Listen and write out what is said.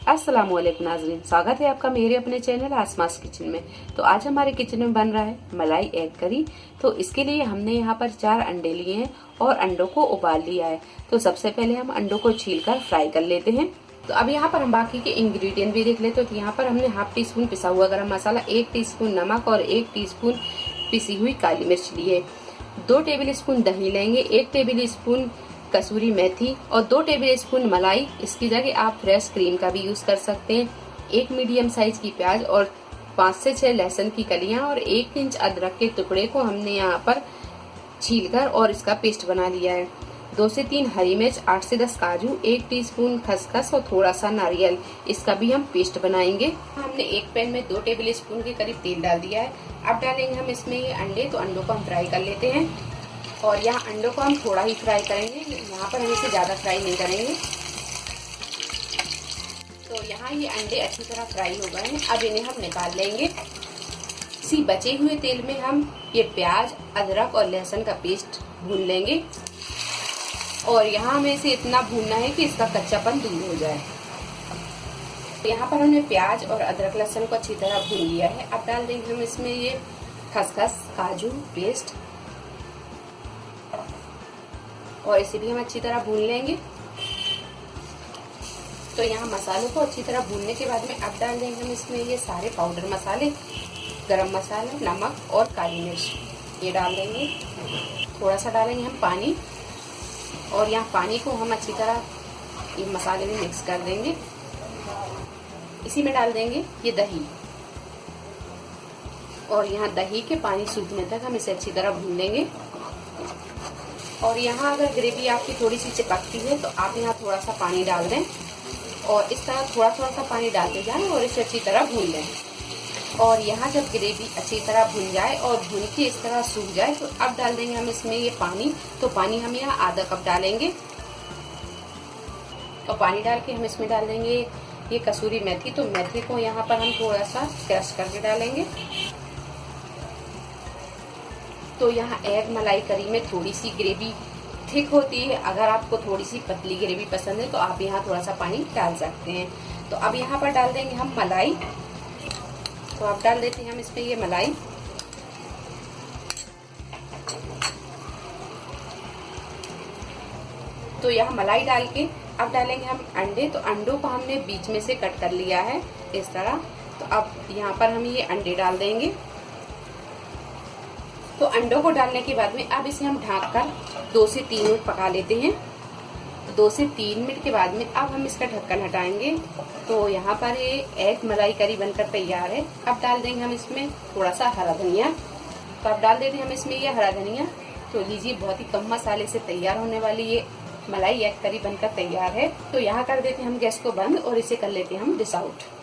अस्सलाम वालेकुम नाज़रीन, स्वागत है आपका मेरे अपने चैनल आसमास किचन में। तो आज हमारे किचन में बन रहा है मलाई एग करी। तो इसके लिए हमने यहाँ पर 4 अंडे लिए हैं और अंडों को उबाल लिया है। तो सबसे पहले हम अंडों को छीलकर फ्राई कर लेते हैं। तो अब यहाँ पर हम बाकी के इंग्रेडिएंट भी देख लेते हैं। तो यहाँ पर हमने हाफ टी स्पून पिसा हुआ गरम मसाला, 1 टीस्पून नमक और 1 टीस्पून पिसी हुई काली मिर्च लिए। 2 टेबल स्पून दही लेंगे, 1 टेबल स्पून कसूरी मेथी और 2 टेबल स्पून मलाई। इसकी जगह आप फ्रेश क्रीम का भी यूज कर सकते हैं। 1 मीडियम साइज की प्याज और 5 से 6 लहसुन की कलियां और 1 इंच अदरक के टुकड़े को हमने यहाँ पर छीलकर और इसका पेस्ट बना लिया है। 2 से 3 हरी मिर्च, 8 से 10 काजू, 1 टीस्पून खसखस और थोड़ा सा नारियल, इसका भी हम पेस्ट बनाएंगे। हमने एक पैन में 2 टेबल स्पून के करीब तेल डाल दिया है। अब डालेंगे हम इसमें ये अंडे। तो अंडों को हम फ्राई कर लेते हैं और यहाँ अंडों को हम थोड़ा ही फ्राई करेंगे, यहाँ पर हम इसे ज़्यादा फ्राई नहीं करेंगे। तो यहाँ ये अंडे अच्छी तरह फ्राई हो गए हैं। अब इन्हें हम निकाल लेंगे। इसी बचे हुए तेल में हम ये प्याज, अदरक और लहसुन का पेस्ट भून लेंगे और यहाँ हमें इसे इतना भूनना है कि इसका कच्चापन दूर हो जाए। यहाँ पर हमने प्याज और अदरक लहसुन को अच्छी तरह भून लिया है। अब डाल देंगे हम इसमें ये खसखस काजू पेस्ट और इसे भी हम अच्छी तरह भून लेंगे। तो यहाँ मसालों को अच्छी तरह भूनने के बाद में अब डाल देंगे हम इसमें ये सारे पाउडर मसाले, गरम मसाला, नमक और काली मिर्च, ये डाल देंगे। थोड़ा सा डालेंगे हम पानी और यहाँ पानी को हम अच्छी तरह ये मसाले में मिक्स कर देंगे। इसी में डाल देंगे ये दही और यहाँ दही के पानी सूखने तक हम इसे अच्छी तरह भून लेंगे। और यहाँ अगर ग्रेवी आपकी थोड़ी सी चिपकती है तो आप यहाँ थोड़ा सा पानी डाल दें और इस तरह थोड़ा थोड़ा सा पानी डालते जाएं और इसे अच्छी तरह भून लें। और यहाँ जब ग्रेवी अच्छी तरह भुन जाए और भुन के इस तरह सूख जाए तो अब डाल देंगे हम इसमें ये पानी। तो पानी हम यहाँ आधा कप डालेंगे और पानी डाल के हम इसमें डाल देंगे ये कसूरी मेथी। तो मेथी को यहाँ पर हम थोड़ा सा क्रश करके डालेंगे। तो यहाँ एग मलाई करी में थोड़ी सी ग्रेवी थिक होती है। अगर आपको थोड़ी सी पतली ग्रेवी पसंद है तो आप यहाँ थोड़ा सा पानी डाल सकते हैं। तो अब यहाँ पर डाल देंगे हम मलाई। तो अब डाल देते हैं हम इसमें ये मलाई। तो यहाँ मलाई डाल के अब डालेंगे हम अंडे। तो अंडों को हमने बीच में से कट कर लिया है इस तरह। तो अब यहाँ पर हम ये अंडे डाल देंगे। तो अंडों को डालने के बाद में अब इसे हम ढककर 2 से 3 मिनट पका लेते हैं। 2 से 3 मिनट के बाद में अब हम इसका ढक्कन हटाएंगे। तो यहाँ पर ये एग मलाई करी बनकर तैयार है। अब डाल देंगे हम इसमें थोड़ा सा हरा धनिया। तो अब डाल देते हैं हम इसमें ये हरा धनिया। तो लीजिए, बहुत ही कम मसाले से तैयार होने वाली ये मलाई एग करी बनकर तैयार है। तो यहाँ कर देते हैं हम गैस को बंद और इसे कर लेते हैं हम डिश आउट।